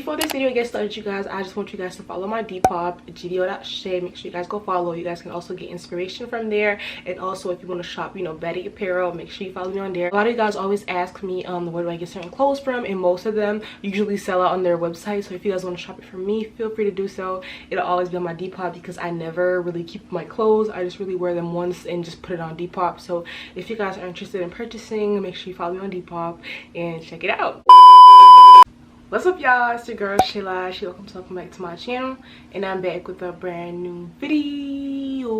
Before this video gets started, you guys, I just want you guys to follow my depop, gvo.shae. Make sure you guys go follow. You guys can also get inspiration from there. And also, if you want to shop, bedding apparel, make sure you follow me on there. A lot of you guys always ask me, where do I get certain clothes from? And most of them usually sell out on their website. So if you guys want to shop it from me, feel free to do so. It'll always be on my depop because I never really keep my clothes. I just really wear them once and just put it on depop. So if you guys are interested in purchasing, make sure you follow me on depop and check it out. What's up, y'all? It's your girl Shaela. Welcome back to my channel, and I'm back with a brand new video.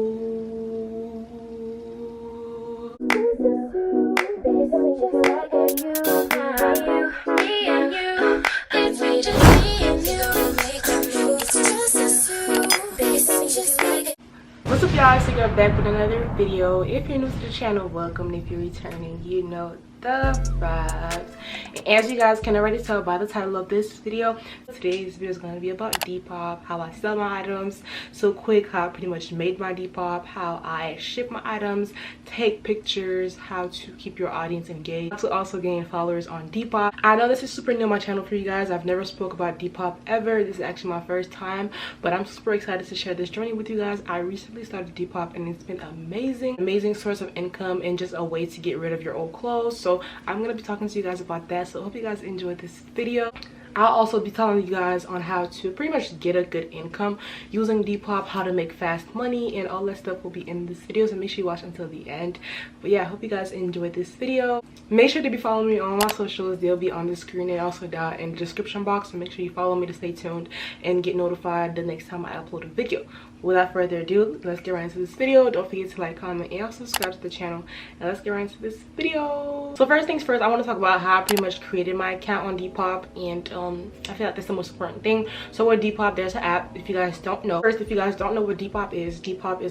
What's up, y'all? It's your girl back with another video. If you're new to the channel, welcome. And if you're returning, you know the vibes. And as you guys can already tell by the title of this video, today's video is going to be about depop, how I sell my items so quick, how I pretty much made my depop, how I ship my items, take pictures, how to keep your audience engaged, to also gain followers on depop. I know this is super new on my channel for you guys. I've never spoke about depop ever. This is actually my first time, but I'm super excited to share this journey with you guys. I recently started depop and it's been amazing source of income and just a way to get rid of your old clothes. So I'm going to be talking to you guys about that. So I hope you guys enjoyed this video. I'll also be telling you guys on how to pretty much get a good income using depop, how to make fast money, and all that stuff will be in this video, so make sure you watch until the end. But yeah, I hope you guys enjoyed this video. Make sure to be following me on my socials. They'll be on the screen and also down in the description box, so make sure you follow me to stay tuned and get notified the next time I upload a video. Without further ado, let's get right into this video. Don't forget to like, comment, and also subscribe to the channel, and let's get right into this video. So first things first, I want to talk about how I pretty much created my account on depop, and I feel like that's the most important thing. So with depop, there's an app. If you guys don't know, if you guys don't know what depop is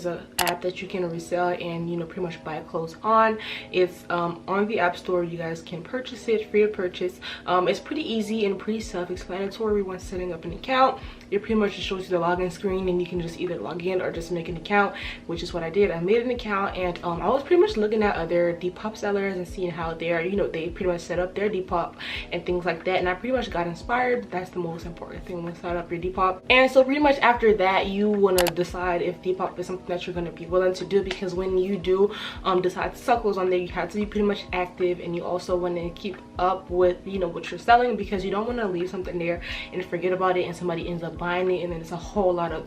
an app that you can resell and pretty much buy clothes on. It's on the app store. You guys can purchase it, free to purchase. It's pretty easy and pretty self-explanatory once setting up an account. It pretty much just shows you the login screen, and you can just either log in or just make an account, which is what I did. I made an account, and I was pretty much looking at other depop sellers and seeing how they're they pretty much set up their depop and things like that, and I pretty much got inspired. That's the most important thing when you set up your depop. And so pretty much after that, you want to decide if depop is something that you're going to be willing to do, because when you do decide to sell clothes on there, you have to be pretty much active, and you also want to keep up with what you're selling, because you don't want to leave something there and forget about it and somebody ends up buying it, and then it's a whole lot of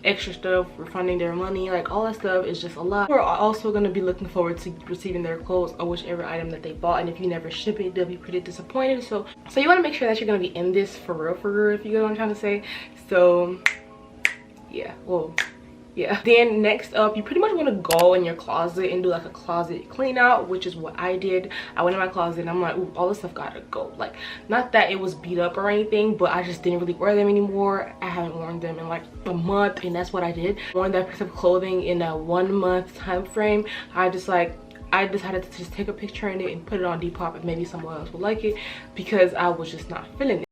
extra stuff, refunding their money, like all that stuff is just a lot. We're also going to be looking forward to receiving their clothes or whichever item that they bought, and if you never ship it, they'll be pretty disappointed. So you want to make sure that you're going to be in this for real, if you get what I'm trying to say. So yeah, well, yeah. Then next up, you pretty much want to go in your closet and do like a closet clean out, which is what I did. I went in my closet and I'm like, ooh, all this stuff gotta go. Like, not that it was beat up or anything, but I just didn't really wear them anymore. I haven't worn them in like a month, and that's what I did. Worn that piece of clothing in a 1 month time frame. I decided to just take a picture in it and put it on depop, and maybe someone else will like it, because I was just not feeling it.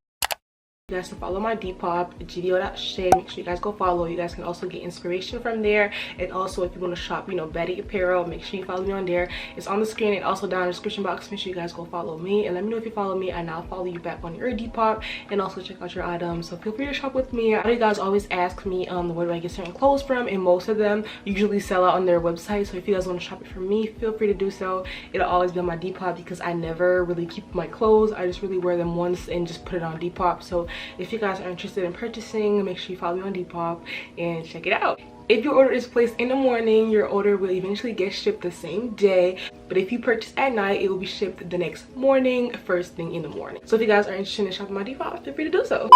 You guys to follow my depop, gvo.shae. Make sure you guys go follow. You guys can also get inspiration from there, and also if you want to shop bedding apparel, make sure you follow me on there. It's on the screen and also down in the description box. Make sure you guys go follow me and let me know if you follow me, and I'll follow you back on your depop and also check out your items. So feel free to shop with me. A lot of you guys always ask me where do I get certain clothes from, and most of them usually sell out on their website. So if you guys want to shop it from me, feel free to do so. It'll always be on my depop because I never really keep my clothes. I just really wear them once and just put it on depop. So if you guys are interested in purchasing, make sure you follow me on depop and check it out. If your order is placed in the morning, your order will eventually get shipped the same day. But if you purchase at night, it will be shipped the next morning, first thing in the morning. So if you guys are interested in shopping my depop, feel free to do so.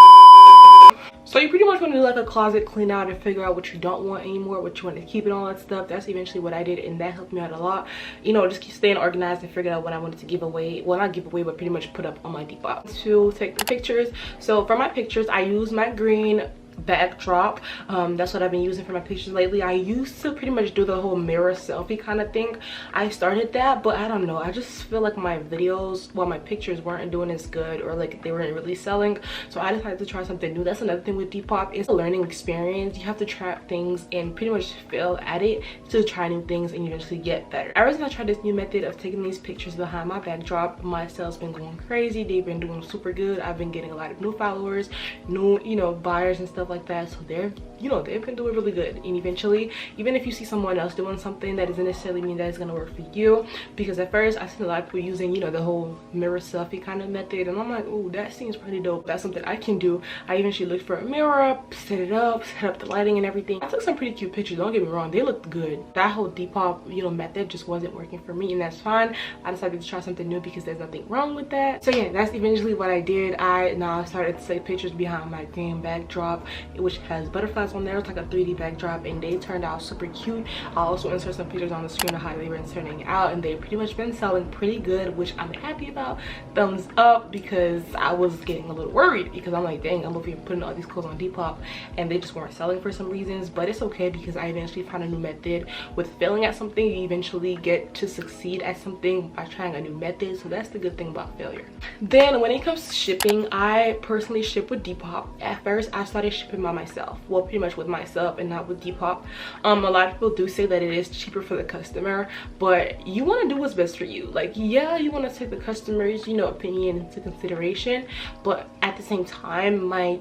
So you pretty much want to do like a closet clean out and figure out what you don't want anymore, what you want to keep, and all that stuff. That's eventually what I did, and that helped me out a lot. Just keep staying organized and figure out what I wanted to give away. Well, not give away, but pretty much put up on my depop to take the pictures. So for my pictures, I use my green backdrop. That's what I've been using for my pictures lately. I used to pretty much do the whole mirror selfie kind of thing. I started that, but I don't know, I just feel like my videos, well, my pictures weren't doing as good, or like they weren't really selling, so I decided to try something new. That's another thing with Depop. It's a learning experience. You have to try things and pretty much fail at it to try new things and eventually get better. Ever since I tried this new method of taking these pictures behind my backdrop, my sales been going crazy. They've been doing super good. I've been getting a lot of new followers, new, you know, buyers and stuff like that. So they're, you know, they've been doing really good. And eventually, even if you see someone else doing something, that doesn't necessarily mean that it's gonna work for you. Because at first I seen a lot of people using, you know, the whole mirror selfie kind of method, and I'm like, oh, that seems pretty dope. That's something I can do. I eventually looked for a mirror, set up the lighting and everything. I took some pretty cute pictures, don't get me wrong, they looked good. That whole Depop, you know, method just wasn't working for me, and that's fine. I decided to try something new because there's nothing wrong with that. So yeah, that's eventually what I did. I now started to take pictures behind my green backdrop, which has butterflies on there. It's like a 3D backdrop, and they turned out super cute. I also insert some pictures on the screen of how they were turning out, and they've pretty much been selling pretty good, which I'm happy about. Thumbs up, because I was getting a little worried, because I'm like, dang, I'm over here putting all these clothes on Depop and they just weren't selling for some reasons. But it's okay, because I eventually found a new method. With failing at something, you eventually get to succeed at something by trying a new method. So that's the good thing about failure. Then when it comes to shipping, I personally ship with Depop. At first I started shipping by myself, well, pretty much with myself and not with Depop. A lot of people do say that it is cheaper for the customer, but you want to do what's best for you. Like, yeah, you want to take the customer's, you know, opinion into consideration, but at the same time, my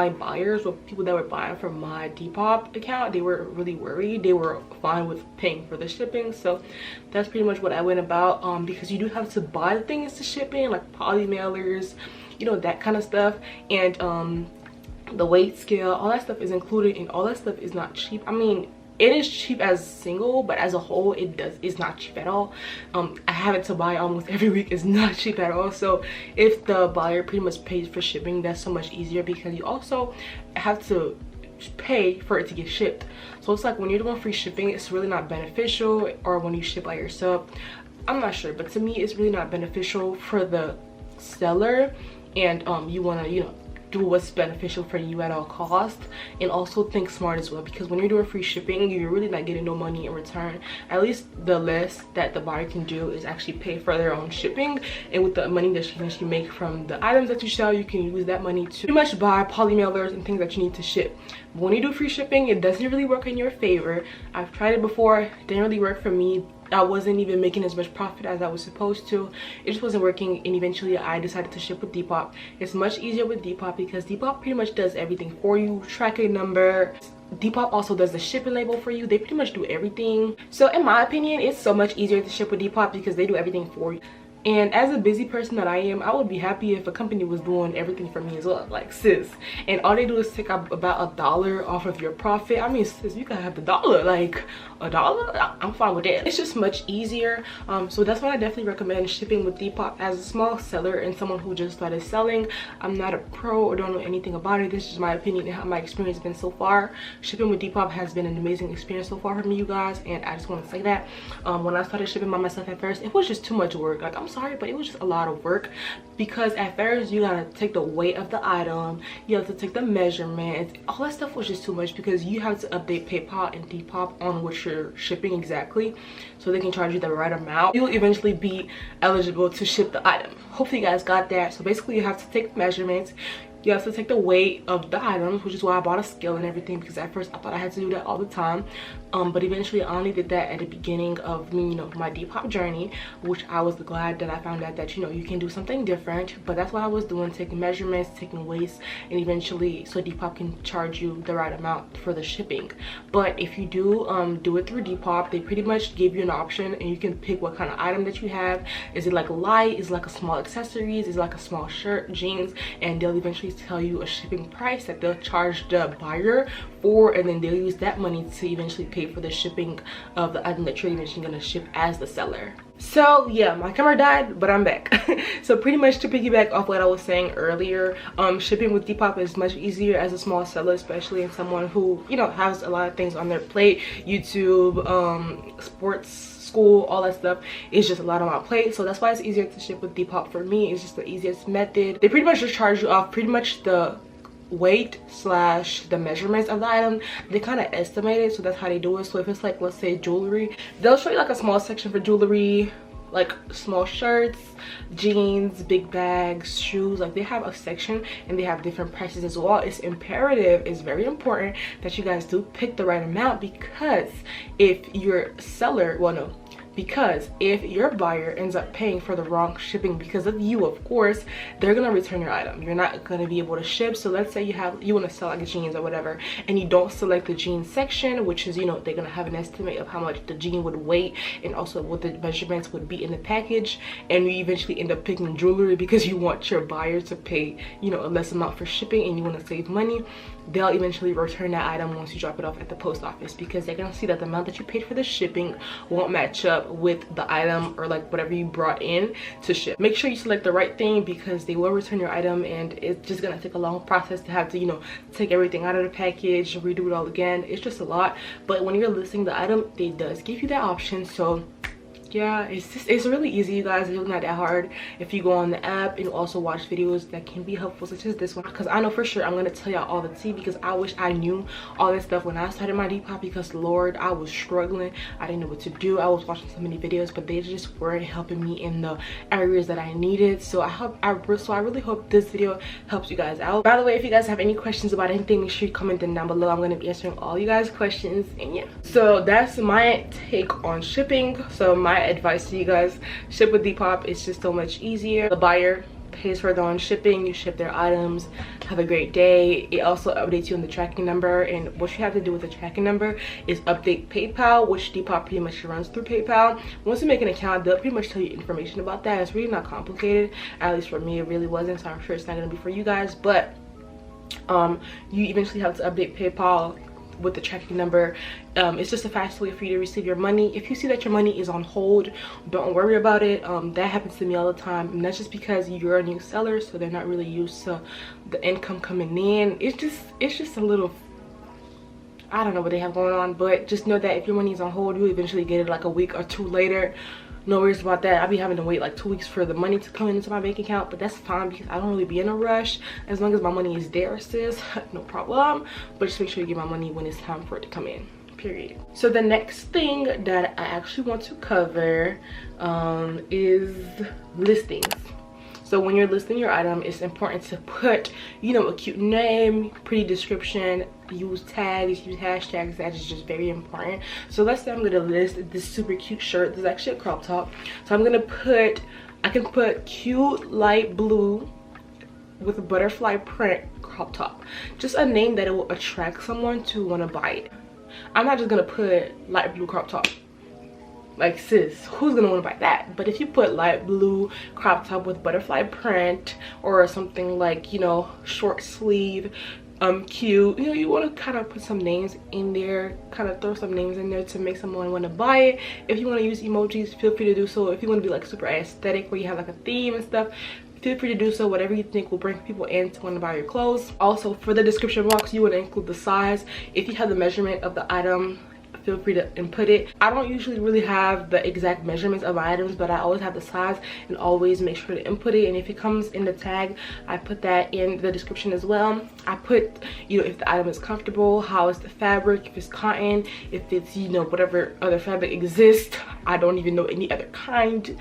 buyers, or people that were buying from my Depop account, they were really worried. They were fine with paying for the shipping. So that's pretty much what I went about, because you do have to buy the things to ship in, like poly mailers, you know, that kind of stuff, and the weight scale, all that stuff is included, and all that stuff is not cheap. I mean, it is cheap as single, but as a whole it's not cheap at all. I have it to buy almost every week. It's not cheap at all. So if the buyer pretty much pays for shipping, that's so much easier, because you also have to pay for it to get shipped. So it's like when you're doing free shipping, it's really not beneficial, or when you ship by yourself, I'm not sure, but to me it's really not beneficial for the seller. And you want to, you know, do what's beneficial for you at all costs, and also think smart as well, because when you're doing free shipping, you're really not getting no money in return. At least the less that the buyer can do is actually pay for their own shipping, and with the money that you make from the items that you sell, you can use that money to pretty much buy poly mailers and things that you need to ship. But when you do free shipping, it doesn't really work in your favor. I've tried it before, it didn't really work for me. I wasn't even making as much profit as I was supposed to. It just wasn't working, and eventually I decided to ship with Depop. It's much easier with Depop because Depop pretty much does everything for you. Tracking number. Depop also does the shipping label for you. They pretty much do everything. So in my opinion, it's so much easier to ship with Depop because they do everything for you. And as a busy person that I am, I would be happy if a company was doing everything for me as well. Like, sis, and all they do is take up about $1 off of your profit. I mean, sis, you gotta have the dollar. Like, $1, I'm fine with that. It's just much easier. So that's why I definitely recommend shipping with Depop. As a small seller and someone who just started selling, I'm not a pro or don't know anything about it. This is my opinion and how my experience has been so far. Shipping with Depop has been an amazing experience so far for me, you guys, and I just want to say that. When I started shipping by myself at first, it was just too much work. Like, I'm sorry, but it was just a lot of work, because at first you gotta take the weight of the item, you have to take the measurements, all that stuff was just too much, because you have to update PayPal and Depop on what you're shipping exactly, so they can charge you the right amount. You'll eventually be eligible to ship the item. Hopefully you guys got that. So basically you have to take measurements, you have to take the weight of the items, which is why I bought a scale and everything, because at first I thought I had to do that all the time. But eventually I only did that at the beginning of me, you know, my Depop journey, which I was glad that I found out that, you know, you can do something different. But that's what I was doing, taking measurements, taking weights, and eventually so Depop can charge you the right amount for the shipping. But if you do do it through Depop, they pretty much give you an option, and you can pick what kind of item that you have. Is it like light, is it like a small accessories, is it like a small shirt, jeans, and they'll eventually tell you a shipping price that they'll charge the buyer for, and then they'll use that money to eventually pay for the shipping of the item that you're eventually going to ship as the seller. So yeah, my camera died, but I'm back. So pretty much to piggyback off what I was saying earlier, shipping with Depop is much easier as a small seller, especially in someone who, you know, has a lot of things on their plate. YouTube, sports, school, all that stuff is just a lot on my plate. So that's why it's easier to ship with Depop for me. It's just the easiest method. They pretty much just charge you off pretty much the weight slash the measurements of the item. They kind of estimate it, so that's how they do it. So if it's like, let's say jewelry, they'll show you like a small section for jewelry, like small shirts, jeans, big bags, shoes. Like they have a section and they have different prices as well. It's imperative, it's very important that you guys do pick the right amount, because if your seller, well, no, because if your buyer ends up paying for the wrong shipping because of you, of course, they're gonna return your item. You're not gonna be able to ship. So let's say you want to sell like jeans or whatever, and you don't select the jeans section, which is, you know, they're gonna have an estimate of how much the jean would weigh and also what the measurements would be in the package, and you eventually end up picking jewelry because you want your buyer to pay, you know, a less amount for shipping and you want to save money. They'll eventually return that item once you drop it off at the post office, because they're gonna see that the amount that you paid for the shipping won't match up with the item or like whatever you brought in to ship. Make sure you select the right thing, because they will return your item and it's just gonna take a long process to have to, you know, take everything out of the package, redo it all again. It's just a lot. But when you're listing the item, it does give you that option. So yeah, it's really easy, you guys. It's not that hard if you go on the app and also watch videos that can be helpful, such as this one, because I know for sure I'm gonna tell y'all all the tea, because I wish I knew all this stuff when I started my Depop, because Lord, I was struggling. I didn't know what to do. I was watching so many videos, but they just weren't helping me in the areas that I needed. So I really hope this video helps you guys out. By the way, if you guys have any questions about anything, make sure you comment them down below. I'm gonna be answering all you guys' questions. And yeah, so that's my take on shipping. So my advice to you guys: ship with Depop. It's just so much easier. The buyer pays for their own shipping, you ship their items, have a great day. It also updates you on the tracking number, and what you have to do with the tracking number is update PayPal, which Depop pretty much runs through PayPal. Once you make an account, they'll pretty much tell you information about that. It's really not complicated, at least for me it really wasn't, so I'm sure it's not going to be for you guys. But you eventually have to update PayPal with the tracking number. It's just a fast way for you to receive your money. If you see that your money is on hold, don't worry about it. That happens to me all the time, and that's just because you're a new seller, so they're not really used to the income coming in. It's just a little, I don't know what they have going on. But just know that if your money is on hold, you'll eventually get it like a week or two later. No worries about that. I'll be having to wait like 2 weeks for the money to come into my bank account, but that's fine because I don't really be in a rush. As long as my money is there, sis, no problem. But just make sure you get my money when it's time for it to come in, period. So the next thing that I actually want to cover is listings. So when you're listing your item, it's important to put, you know, a cute name, pretty description, use tags, use hashtags. That is just very important. So let's say I'm gonna list this super cute shirt. This is actually a crop top. So I'm gonna put, I can put cute light blue with a butterfly print crop top. Just a name that it will attract someone to want to buy it. I'm not just gonna put light blue crop top. Like, sis, who's gonna want to buy that? But if you put light blue crop top with butterfly print, or something like, you know, short sleeve, cute, you know, you want to kind of put some names in there, kind of throw some names in there to make someone want to buy it. If you want to use emojis, feel free to do so. If you want to be like super aesthetic, where you have like a theme and stuff, feel free to do so. Whatever you think will bring people in to want to buy your clothes. Also, for the description box, you would include the size. If you have the measurement of the item, feel free to input it. I don't usually really have the exact measurements of my items, but I always have the size, and always make sure to input it. And if it comes in the tag, I put that in the description as well. I put, you know, if the item is comfortable, how is the fabric, if it's cotton, if it's, you know, whatever other fabric exists. I don't even know any other kind,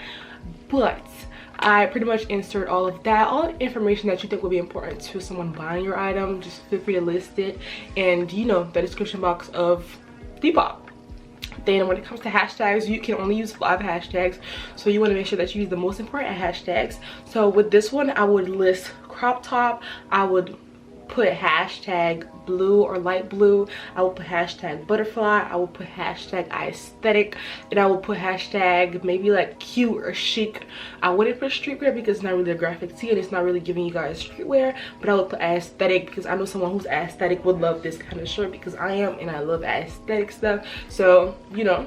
but I pretty much insert all of that, all the information that you think will be important to someone buying your item. Just feel free to list it, and, you know, the description box of Depop. Then when it comes to hashtags, you can only use 5 hashtags, so you want to make sure that you use the most important hashtags. So with this one, I would list crop top, I would put hashtag blue or light blue, I will put hashtag butterfly, I will put hashtag aesthetic, and I will put hashtag maybe like cute or chic. I wouldn't put streetwear because it's not really a graphic tee and it's not really giving you guys streetwear, but I would put aesthetic because I know someone who's aesthetic would love this kind of shirt, because I am, and I love aesthetic stuff. So, you know,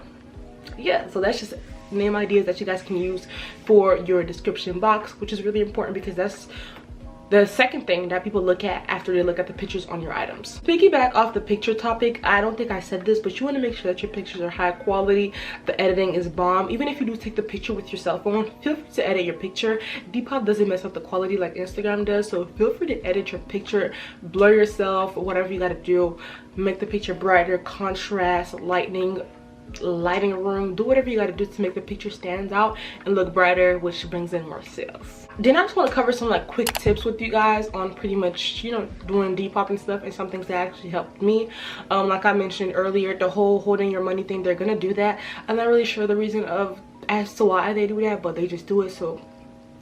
yeah, so that's just name ideas that you guys can use for your description box, which is really important because that's the second thing that people look at after they look at the pictures on your items. Piggyback off the picture topic, I don't think I said this, but you want to make sure that your pictures are high quality, the editing is bomb. Even if you do take the picture with your cell phone, feel free to edit your picture. Depop doesn't mess up the quality like Instagram does, so feel free to edit your picture, blur yourself, whatever you got to do, make the picture brighter, contrast, lighting room, do whatever you got to do to make the picture stand out and look brighter, which brings in more sales. Then I just want to cover some like quick tips with you guys on pretty much, you know, doing Depop and stuff, and some things that actually helped me. Like I mentioned earlier, the whole holding your money thing, they're gonna do that. I'm not really sure the reason of as to why they do that, but they just do it, so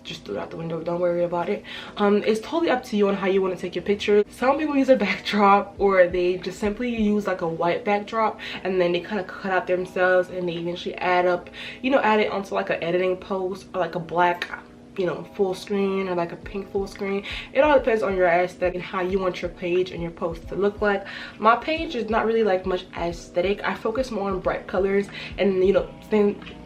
just throw it out the window, don't worry about it. It's totally up to you on how you want to take your picture. Some people use a backdrop, or they just simply use like a white backdrop, and then they kind of cut out themselves and they eventually add it onto like an editing post, or like a black, you know, full screen, or like a pink full screen. It all depends on your aesthetic and how you want your page and your post to look like. My page is not really like much aesthetic. I focus more on bright colors, and you know,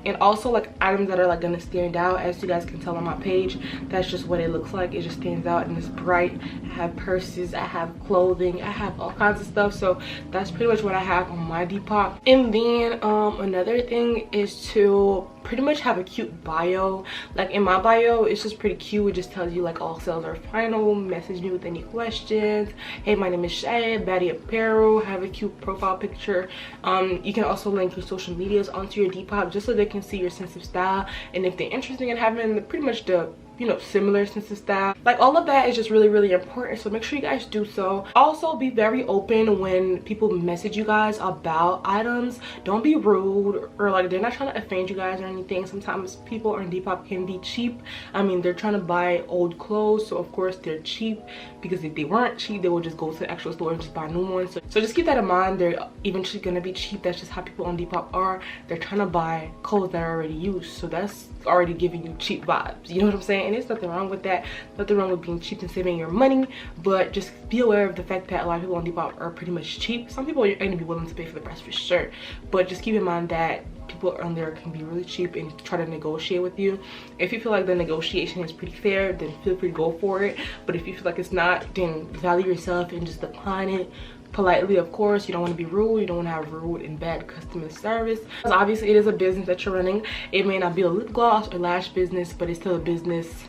and also like items that are like gonna stand out. As you guys can tell on my page, that's just what it looks like. It just stands out and it's bright. I have purses, I have clothing, I have all kinds of stuff, so that's pretty much what I have on my Depop. And then another thing is to pretty much have a cute bio. Like in my bio, it's just pretty cute. It just tells you like all sales are final, message me with any questions, hey, my name is Shaela, baddie apparel. Have a cute profile picture. You can also link your social medias onto your Depop, just so they can see your sense of style, and if they're interested in having pretty much the, you know, similar sense of style. Like all of that is just really, really important, so make sure you guys do so. Also, be very open when people message you guys about items. Don't be rude, or like they're not trying to offend you guys or anything. Sometimes people on Depop can be cheap. I mean, they're trying to buy old clothes, so of course they're cheap, because if they weren't cheap, they would just go to the actual store and just buy new ones. So just keep that in mind. They're eventually gonna be cheap. That's just how people on Depop are. They're trying to buy clothes that are already used, so that's already giving you cheap vibes, you know what I'm saying? And there's nothing wrong with that, nothing wrong with being cheap and saving your money, but just be aware of the fact that a lot of people on Depop are pretty much cheap. Some people are going to be willing to pay for the price for sure, but just keep in mind that people on there can be really cheap and try to negotiate with you. If you feel like the negotiation is pretty fair, then feel free to go for it, but if you feel like it's not, then value yourself and just decline it politely. Of course, you don't want to be rude, you don't want to have rude and bad customer service, because obviously it is a business that you're running. It may not be a lip gloss or lash business, but it's still a business.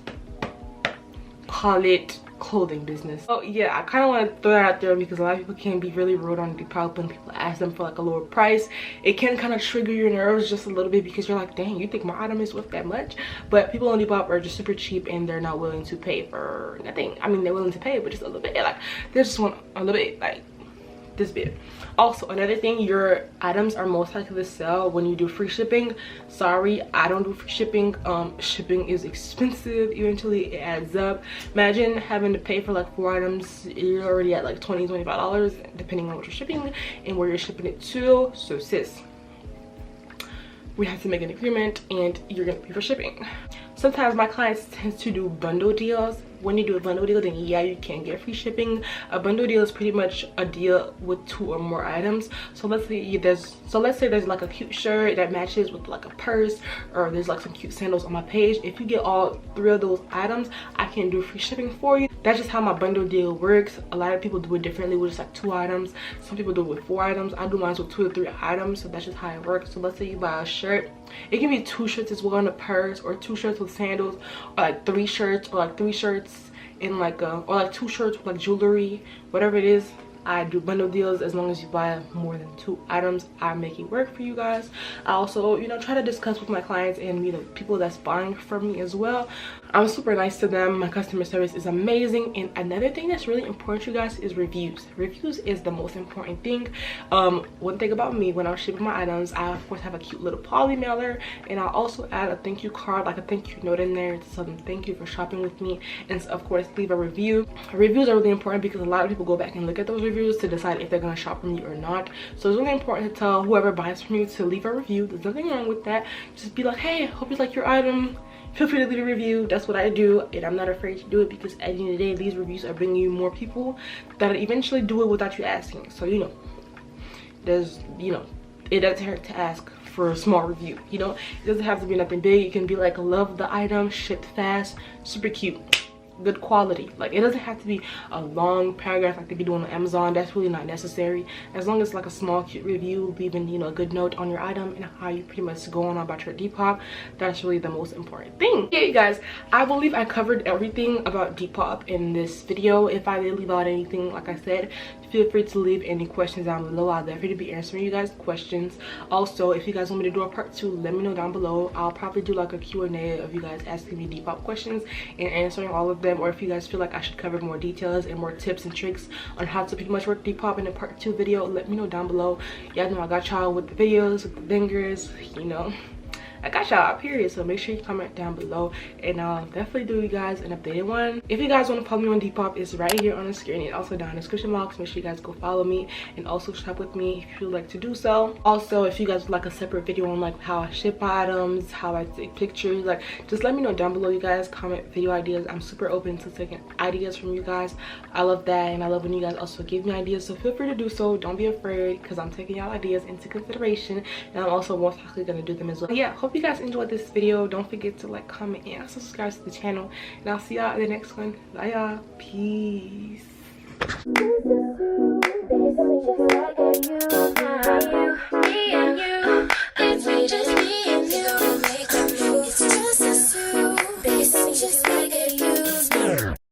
Call it clothing business. Oh yeah, I kind of want to throw that out there, because a lot of people can be really rude on Depop when people ask them for like a lower price. It can kind of trigger your nerves just a little bit, because you're like, dang, you think my item is worth that much? But people on Depop are just super cheap, and they're not willing to pay for nothing. I mean, they're willing to pay, but just a little bit. Like they just want a little bit, like this bit. Also, another thing, your items are most likely to sell when you do free shipping. Sorry, I don't do free shipping. Shipping is expensive. Eventually it adds up. Imagine having to pay for like 4 items. You're already at like $20-25 depending on what you're shipping and where you're shipping it to. So sis, we have to make an agreement, and you're gonna pay for shipping. Sometimes my clients tend to do bundle deals. When you do a bundle deal, then yeah, you can get free shipping. A bundle deal is pretty much a deal with 2 or more items. So let's say there's like a cute shirt that matches with like a purse, or there's like some cute sandals on my page. If you get all 3 of those items, I can do free shipping for you. That's just how my bundle deal works. A lot of people do it differently with just like 2 items. Some people do it with 4 items. I do mine with 2 to 3 items, so that's just how it works. So let's say you buy a shirt, it can be 2 shirts as well in a purse, or 2 shirts with sandals, or like 3 shirts, or like 3 shirts in like or like 2 shirts with like jewelry, whatever it is. I do bundle deals. As long as you buy more than 2 items, I make it work for you guys. I also, you know, try to discuss with my clients and, you know, people that's buying from me as well. I'm super nice to them. My customer service is amazing. And another thing that's really important, you guys, is reviews. Reviews is the most important thing. One thing about me, when I'm shipping my items, I of course have a cute little poly mailer, and I also add a thank you card, like a thank you note in there to tell them thank you for shopping with me, and of course leave a review. Reviews are really important because a lot of people go back and look at those reviews to decide if they're going to shop from you or not. So it's really important to tell whoever buys from you to leave a review. There's nothing wrong with that. Just be like, hey, hope you like your item, feel free to leave a review. That's what I do, and I'm not afraid to do it, because at the end of the day, these reviews are bringing you more people that eventually do it without you asking. So, you know, there's, you know, it doesn't hurt to ask for a small review. You know, it doesn't have to be nothing big. It can be like, love the item, shipped fast, super cute, good quality. Like, it doesn't have to be a long paragraph like they be doing on Amazon. That's really not necessary. As long as like a small cute review, leaving, you know, a good note on your item and how you pretty much go on about your depop, that's really the most important thing. Yeah, you guys, I believe I covered everything about depop in this video. If I did leave out anything, like I said, feel free to leave any questions down below. I'll definitely be answering you guys questions. Also, if you guys want me to do a part 2, let me know down below. I'll probably do like a Q&A of you guys asking me depop questions and answering all of them, or if you guys feel like I should cover more details and more tips and tricks on how to pretty much work depop in a part 2 video, let me know down below. Y'all know I got y'all with the videos, with the fingers, you know, I got y'all, period. So make sure you comment down below, and I'll definitely do you guys an updated one. If you guys want to follow me on depop, it's right here on the screen and also down in the description box. Make sure you guys go follow me and also shop with me if you would like to do so. Also, if you guys would like a separate video on like how I ship items, how I take pictures, like, just let me know down below, you guys. Comment video ideas. I'm super open to taking ideas from you guys. I love that, and I love when you guys also give me ideas, so feel free to do so. Don't be afraid, because I'm taking y'all ideas into consideration, and I'm also most likely gonna do them as well. Yeah, hope you guys enjoyed this video. Don't forget to like, comment, and subscribe to the channel, and I'll see y'all in the next one. Bye y'all. Peace.